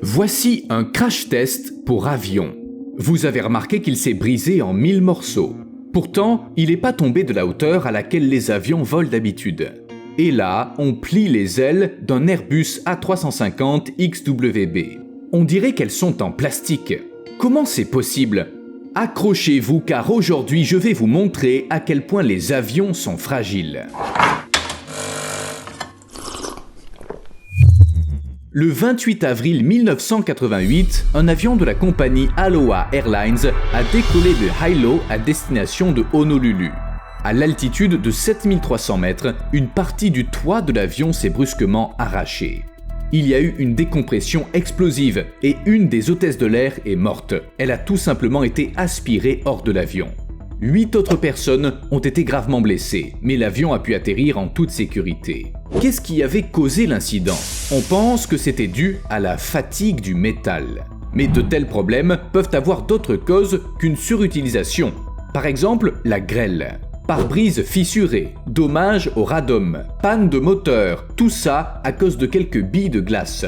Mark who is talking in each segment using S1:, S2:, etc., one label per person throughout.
S1: Voici un crash test pour avion. Vous avez remarqué qu'il s'est brisé en 1000 morceaux. Pourtant, il n'est pas tombé de la hauteur à laquelle les avions volent d'habitude. Et là, on plie les ailes d'un Airbus A350 XWB. On dirait qu'elles sont en plastique. Comment c'est possible ? Accrochez-vous car aujourd'hui je vais vous montrer à quel point les avions sont fragiles. Le 28 avril 1988, un avion de la compagnie Aloha Airlines a décollé de Hilo à destination de Honolulu. À l'altitude de 7300 mètres, une partie du toit de l'avion s'est brusquement arrachée. Il y a eu une décompression explosive et une des hôtesses de l'air est morte. Elle a tout simplement été aspirée hors de l'avion. 8 autres personnes ont été gravement blessées, mais l'avion a pu atterrir en toute sécurité. Qu'est-ce qui avait causé l'incident ? On pense que c'était dû à la fatigue du métal. Mais de tels problèmes peuvent avoir d'autres causes qu'une surutilisation. Par exemple, la grêle. Pare-brise fissuré, dommages au radome, panne de moteur, tout ça à cause de quelques billes de glace.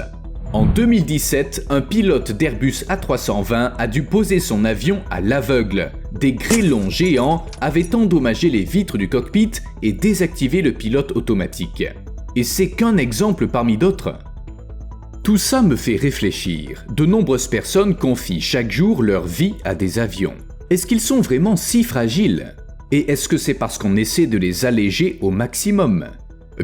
S1: En 2017, un pilote d'Airbus A320 a dû poser son avion à l'aveugle. Des grêlons géants avaient endommagé les vitres du cockpit et désactivé le pilote automatique. Et c'est qu'un exemple parmi d'autres. Tout ça me fait réfléchir. De nombreuses personnes confient chaque jour leur vie à des avions. Est-ce qu'ils sont vraiment si fragiles ? Et est-ce que c'est parce qu'on essaie de les alléger au maximum ?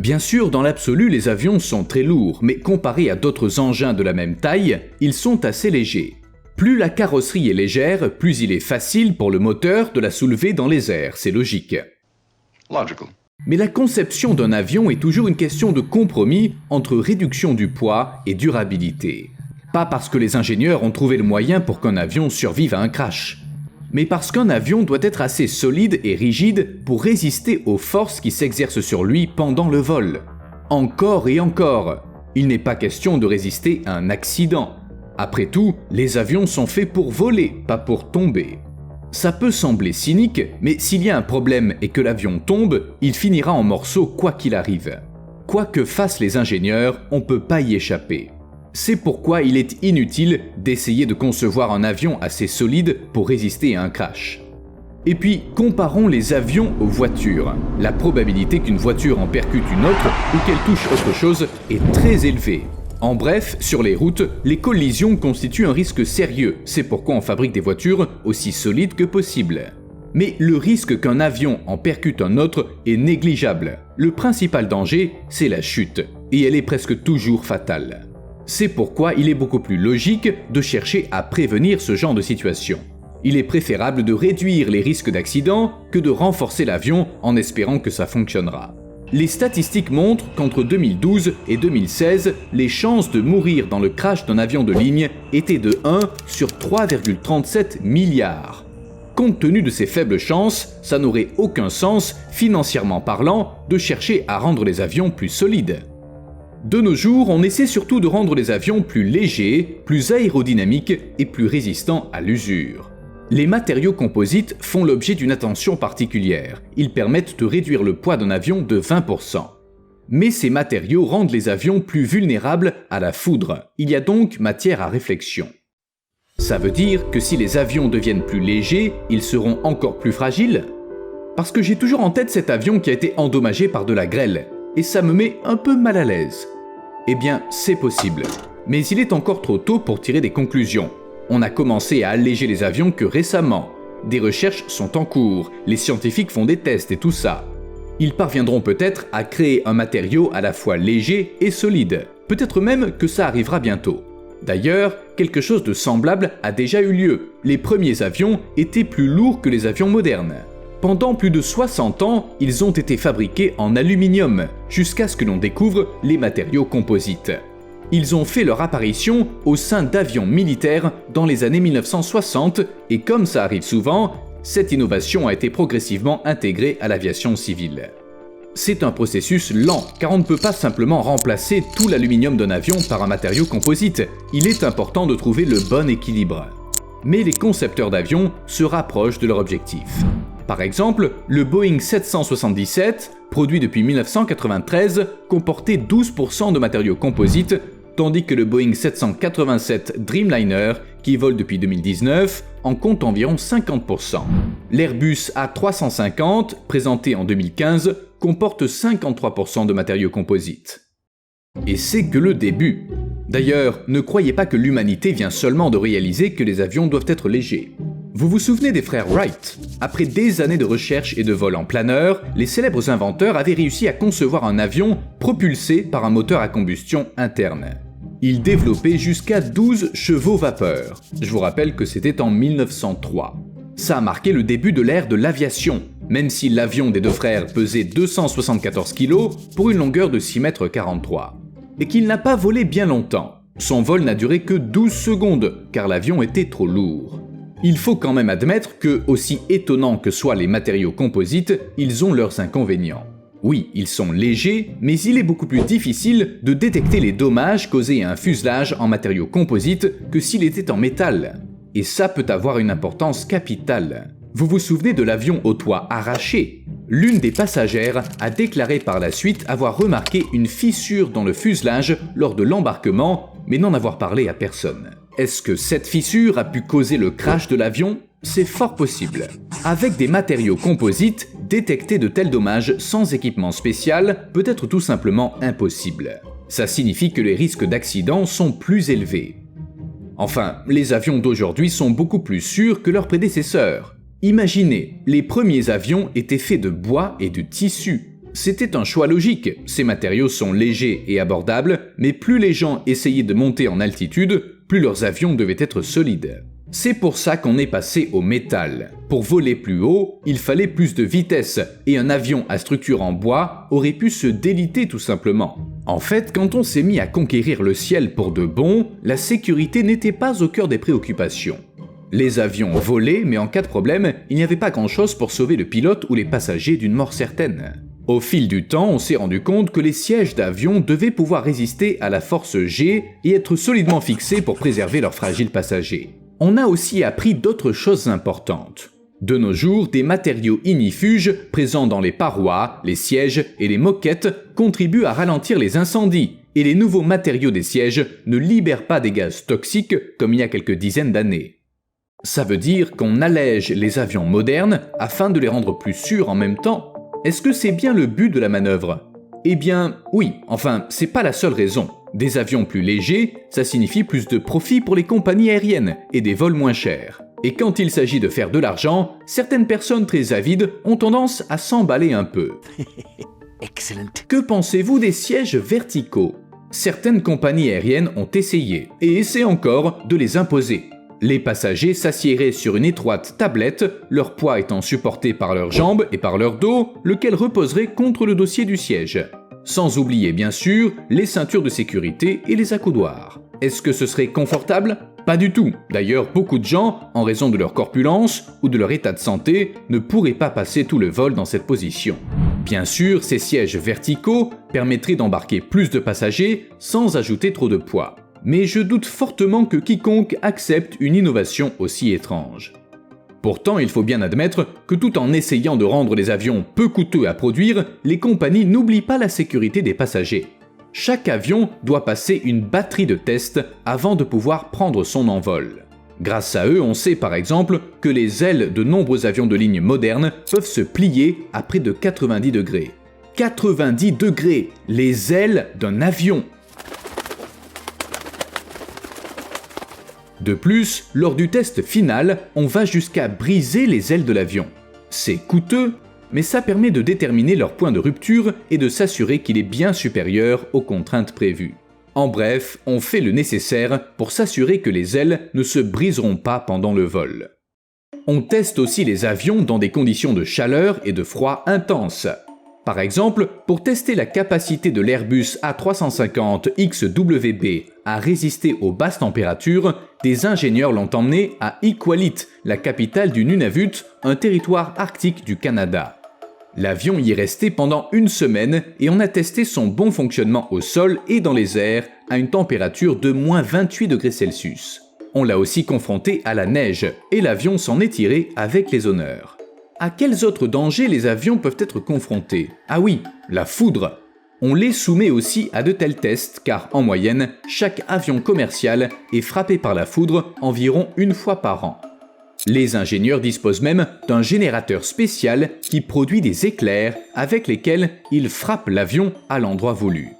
S1: Bien sûr, dans l'absolu, les avions sont très lourds, mais comparés à d'autres engins de la même taille, ils sont assez légers. Plus la carrosserie est légère, plus il est facile pour le moteur de la soulever dans les airs, c'est logique.
S2: Logical.
S1: Mais la conception d'un avion est toujours une question de compromis entre réduction du poids et durabilité. Pas parce que les ingénieurs ont trouvé le moyen pour qu'un avion survive à un crash, mais parce qu'un avion doit être assez solide et rigide pour résister aux forces qui s'exercent sur lui pendant le vol. Encore et encore, il n'est pas question de résister à un accident. Après tout, les avions sont faits pour voler, pas pour tomber. Ça peut sembler cynique, mais s'il y a un problème et que l'avion tombe, il finira en morceaux quoi qu'il arrive. Quoi que fassent les ingénieurs, on ne peut pas y échapper. C'est pourquoi il est inutile d'essayer de concevoir un avion assez solide pour résister à un crash. Et puis, comparons les avions aux voitures. La probabilité qu'une voiture en percute une autre ou qu'elle touche autre chose est très élevée. En bref, sur les routes, les collisions constituent un risque sérieux. C'est pourquoi on fabrique des voitures aussi solides que possible. Mais le risque qu'un avion en percute un autre est négligeable. Le principal danger, c'est la chute. Et elle est presque toujours fatale. C'est pourquoi il est beaucoup plus logique de chercher à prévenir ce genre de situation. Il est préférable de réduire les risques d'accident que de renforcer l'avion en espérant que ça fonctionnera. Les statistiques montrent qu'entre 2012 et 2016, les chances de mourir dans le crash d'un avion de ligne étaient de 1 sur 3,37 milliards. Compte tenu de ces faibles chances, ça n'aurait aucun sens, financièrement parlant, de chercher à rendre les avions plus solides. De nos jours, on essaie surtout de rendre les avions plus légers, plus aérodynamiques et plus résistants à l'usure. Les matériaux composites font l'objet d'une attention particulière. Ils permettent de réduire le poids d'un avion de 20%. Mais ces matériaux rendent les avions plus vulnérables à la foudre. Il y a donc matière à réflexion. Ça veut dire que si les avions deviennent plus légers, ils seront encore plus fragiles ? Parce que j'ai toujours en tête cet avion qui a été endommagé par de la grêle, et ça me met un peu mal à l'aise. Eh bien, c'est possible. Mais il est encore trop tôt pour tirer des conclusions. On a commencé à alléger les avions que récemment. Des recherches sont en cours, les scientifiques font des tests et tout ça. Ils parviendront peut-être à créer un matériau à la fois léger et solide. Peut-être même que ça arrivera bientôt. D'ailleurs, quelque chose de semblable a déjà eu lieu. Les premiers avions étaient plus lourds que les avions modernes. Pendant plus de 60 ans, ils ont été fabriqués en aluminium, jusqu'à ce que l'on découvre les matériaux composites. Ils ont fait leur apparition au sein d'avions militaires dans les années 1960 et comme ça arrive souvent, cette innovation a été progressivement intégrée à l'aviation civile. C'est un processus lent, car on ne peut pas simplement remplacer tout l'aluminium d'un avion par un matériau composite. Il est important de trouver le bon équilibre. Mais les concepteurs d'avions se rapprochent de leur objectif. Par exemple, le Boeing 777, produit depuis 1993, comportait 12% de matériaux composites tandis que le Boeing 787 Dreamliner, qui vole depuis 2019, en compte environ 50%. L'Airbus A350, présenté en 2015, comporte 53% de matériaux composites. Et c'est que le début. D'ailleurs, ne croyez pas que l'humanité vient seulement de réaliser que les avions doivent être légers. Vous vous souvenez des frères Wright? Après des années de recherche et de vol en planeur, les célèbres inventeurs avaient réussi à concevoir un avion propulsé par un moteur à combustion interne. Ils développaient jusqu'à 12 chevaux vapeur. Je vous rappelle que c'était en 1903. Ça a marqué le début de l'ère de l'aviation, même si l'avion des deux frères pesait 274 kg pour une longueur de 6,43 m. Et qu'il n'a pas volé bien longtemps. Son vol n'a duré que 12 secondes, car l'avion était trop lourd. Il faut quand même admettre que, aussi étonnants que soient les matériaux composites, ils ont leurs inconvénients. Oui, ils sont légers, mais il est beaucoup plus difficile de détecter les dommages causés à un fuselage en matériaux composites que s'il était en métal. Et ça peut avoir une importance capitale. Vous vous souvenez de l'avion au toit arraché? L'une des passagères a déclaré par la suite avoir remarqué une fissure dans le fuselage lors de l'embarquement, mais n'en avoir parlé à personne. Est-ce que cette fissure a pu causer le crash de l'avion? C'est fort possible. Avec des matériaux composites, détecter de tels dommages sans équipement spécial peut être tout simplement impossible. Ça signifie que les risques d'accident sont plus élevés. Enfin, les avions d'aujourd'hui sont beaucoup plus sûrs que leurs prédécesseurs. Imaginez, les premiers avions étaient faits de bois et de tissu. C'était un choix logique, ces matériaux sont légers et abordables, mais plus les gens essayaient de monter en altitude, plus leurs avions devaient être solides. C'est pour ça qu'on est passé au métal. Pour voler plus haut, il fallait plus de vitesse, et un avion à structure en bois aurait pu se déliter tout simplement. En fait, quand on s'est mis à conquérir le ciel pour de bon, la sécurité n'était pas au cœur des préoccupations. Les avions volaient, mais en cas de problème, il n'y avait pas grand-chose pour sauver le pilote ou les passagers d'une mort certaine. Au fil du temps, on s'est rendu compte que les sièges d'avion devaient pouvoir résister à la force G et être solidement fixés pour préserver leurs fragiles passagers. On a aussi appris d'autres choses importantes. De nos jours, des matériaux ignifuges présents dans les parois, les sièges et les moquettes contribuent à ralentir les incendies, et les nouveaux matériaux des sièges ne libèrent pas des gaz toxiques comme il y a quelques dizaines d'années. Ça veut dire qu'on allège les avions modernes afin de les rendre plus sûrs en même temps. Est-ce que c'est bien le but de la manœuvre? Eh bien, oui, enfin, c'est pas la seule raison. Des avions plus légers, ça signifie plus de profit pour les compagnies aériennes et des vols moins chers. Et quand il s'agit de faire de l'argent, certaines personnes très avides ont tendance à s'emballer un peu.
S2: Excellent.
S1: Que pensez-vous des sièges verticaux? Certaines compagnies aériennes ont essayé, et essaient encore, de les imposer. Les passagers s'assieraient sur une étroite tablette, leur poids étant supporté par leurs jambes et par leur dos, lequel reposerait contre le dossier du siège. Sans oublier bien sûr les ceintures de sécurité et les accoudoirs. Est-ce que ce serait confortable? Pas du tout. D'ailleurs, beaucoup de gens, en raison de leur corpulence ou de leur état de santé, ne pourraient pas passer tout le vol dans cette position. Bien sûr, ces sièges verticaux permettraient d'embarquer plus de passagers sans ajouter trop de poids. Mais je doute fortement que quiconque accepte une innovation aussi étrange. Pourtant, il faut bien admettre que tout en essayant de rendre les avions peu coûteux à produire, les compagnies n'oublient pas la sécurité des passagers. Chaque avion doit passer une batterie de tests avant de pouvoir prendre son envol. Grâce à eux, on sait par exemple que les ailes de nombreux avions de ligne modernes peuvent se plier à près de 90 degrés. 90 degrés! Les ailes d'un avion! De plus, lors du test final, on va jusqu'à briser les ailes de l'avion. C'est coûteux, mais ça permet de déterminer leur point de rupture et de s'assurer qu'il est bien supérieur aux contraintes prévues. En bref, on fait le nécessaire pour s'assurer que les ailes ne se briseront pas pendant le vol. On teste aussi les avions dans des conditions de chaleur et de froid intenses. Par exemple, pour tester la capacité de l'Airbus A350 XWB à résister aux basses températures, des ingénieurs l'ont emmené à Iqaluit, la capitale du Nunavut, un territoire arctique du Canada. L'avion y est resté pendant une semaine et on a testé son bon fonctionnement au sol et dans les airs à une température de moins 28 degrés Celsius. On l'a aussi confronté à la neige et l'avion s'en est tiré avec les honneurs. À quels autres dangers les avions peuvent être confrontés? Ah oui, la foudre. On les soumet aussi à de tels tests car en moyenne, chaque avion commercial est frappé par la foudre environ une fois par an. Les ingénieurs disposent même d'un générateur spécial qui produit des éclairs avec lesquels ils frappent l'avion à l'endroit voulu.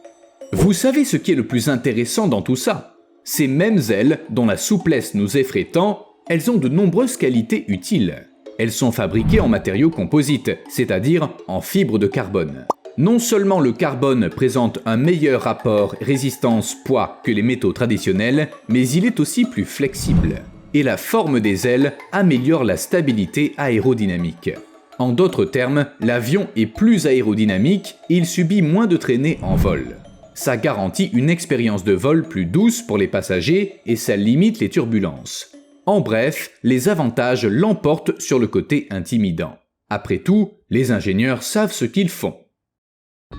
S1: Vous savez ce qui est le plus intéressant dans tout ça? Ces mêmes ailes, dont la souplesse nous effraie tant, elles ont de nombreuses qualités utiles. Elles sont fabriquées en matériaux composites, c'est-à-dire en fibre de carbone. Non seulement le carbone présente un meilleur rapport résistance-poids que les métaux traditionnels, mais il est aussi plus flexible. Et la forme des ailes améliore la stabilité aérodynamique. En d'autres termes, l'avion est plus aérodynamique et il subit moins de traînées en vol. Ça garantit une expérience de vol plus douce pour les passagers et ça limite les turbulences. En bref, les avantages l'emportent sur le côté intimidant. Après tout, les ingénieurs savent ce qu'ils font.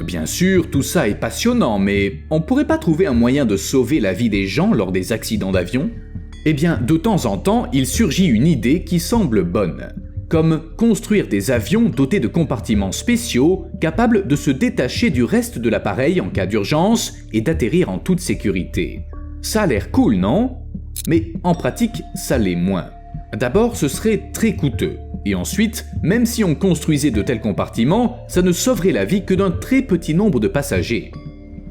S1: Bien sûr, tout ça est passionnant, mais on pourrait pas trouver un moyen de sauver la vie des gens lors des accidents d'avion? Eh bien, de temps en temps, il surgit une idée qui semble bonne. Comme construire des avions dotés de compartiments spéciaux capables de se détacher du reste de l'appareil en cas d'urgence et d'atterrir en toute sécurité. Ça a l'air cool, non? Mais en pratique, ça l'est moins. D'abord, ce serait très coûteux. Et ensuite, même si on construisait de tels compartiments, ça ne sauverait la vie que d'un très petit nombre de passagers.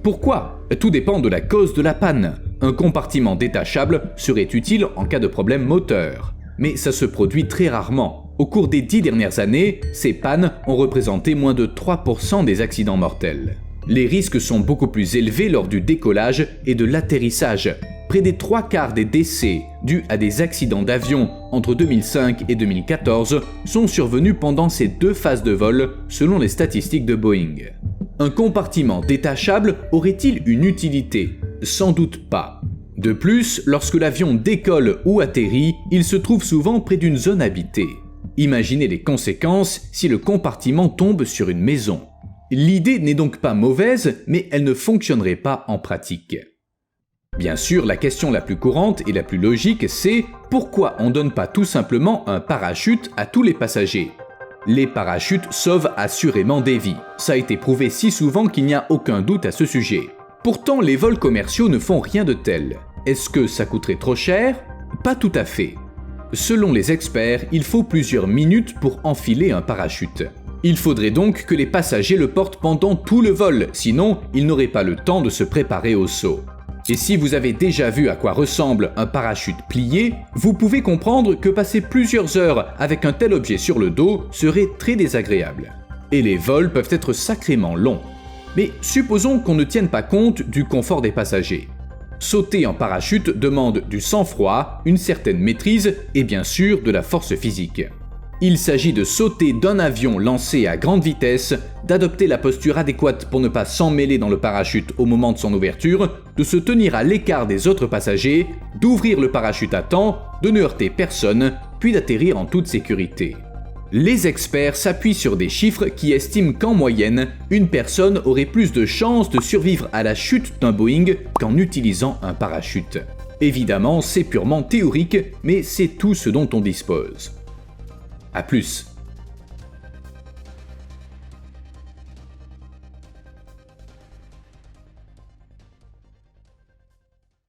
S1: Pourquoi? Tout dépend de la cause de la panne. Un compartiment détachable serait utile en cas de problème moteur. Mais ça se produit très rarement. Au cours des 10 dernières années, ces pannes ont représenté moins de 3% des accidents mortels. Les risques sont beaucoup plus élevés lors du décollage et de l'atterrissage. Près des 3/4 des décès dus à des accidents d'avion entre 2005 et 2014 sont survenus pendant ces deux phases de vol, selon les statistiques de Boeing. Un compartiment détachable aurait-il une utilité? Sans doute pas. De plus, lorsque l'avion décolle ou atterrit, il se trouve souvent près d'une zone habitée. Imaginez les conséquences si le compartiment tombe sur une maison. L'idée n'est donc pas mauvaise, mais elle ne fonctionnerait pas en pratique. Bien sûr, la question la plus courante et la plus logique, c'est pourquoi on ne donne pas tout simplement un parachute à tous les passagers? Les parachutes sauvent assurément des vies. Ça a été prouvé si souvent qu'il n'y a aucun doute à ce sujet. Pourtant, les vols commerciaux ne font rien de tel. Est-ce que ça coûterait trop cher? Pas tout à fait. Selon les experts, il faut plusieurs minutes pour enfiler un parachute. Il faudrait donc que les passagers le portent pendant tout le vol, sinon ils n'auraient pas le temps de se préparer au saut. Et si vous avez déjà vu à quoi ressemble un parachute plié, vous pouvez comprendre que passer plusieurs heures avec un tel objet sur le dos serait très désagréable. Et les vols peuvent être sacrément longs. Mais supposons qu'on ne tienne pas compte du confort des passagers. Sauter en parachute demande du sang-froid, une certaine maîtrise et bien sûr de la force physique. Il s'agit de sauter d'un avion lancé à grande vitesse, d'adopter la posture adéquate pour ne pas s'emmêler dans le parachute au moment de son ouverture, de se tenir à l'écart des autres passagers, d'ouvrir le parachute à temps, de ne heurter personne, puis d'atterrir en toute sécurité. Les experts s'appuient sur des chiffres qui estiment qu'en moyenne, une personne aurait plus de chances de survivre à la chute d'un Boeing qu'en utilisant un parachute. Évidemment, c'est purement théorique, mais c'est tout ce dont on dispose. À plus.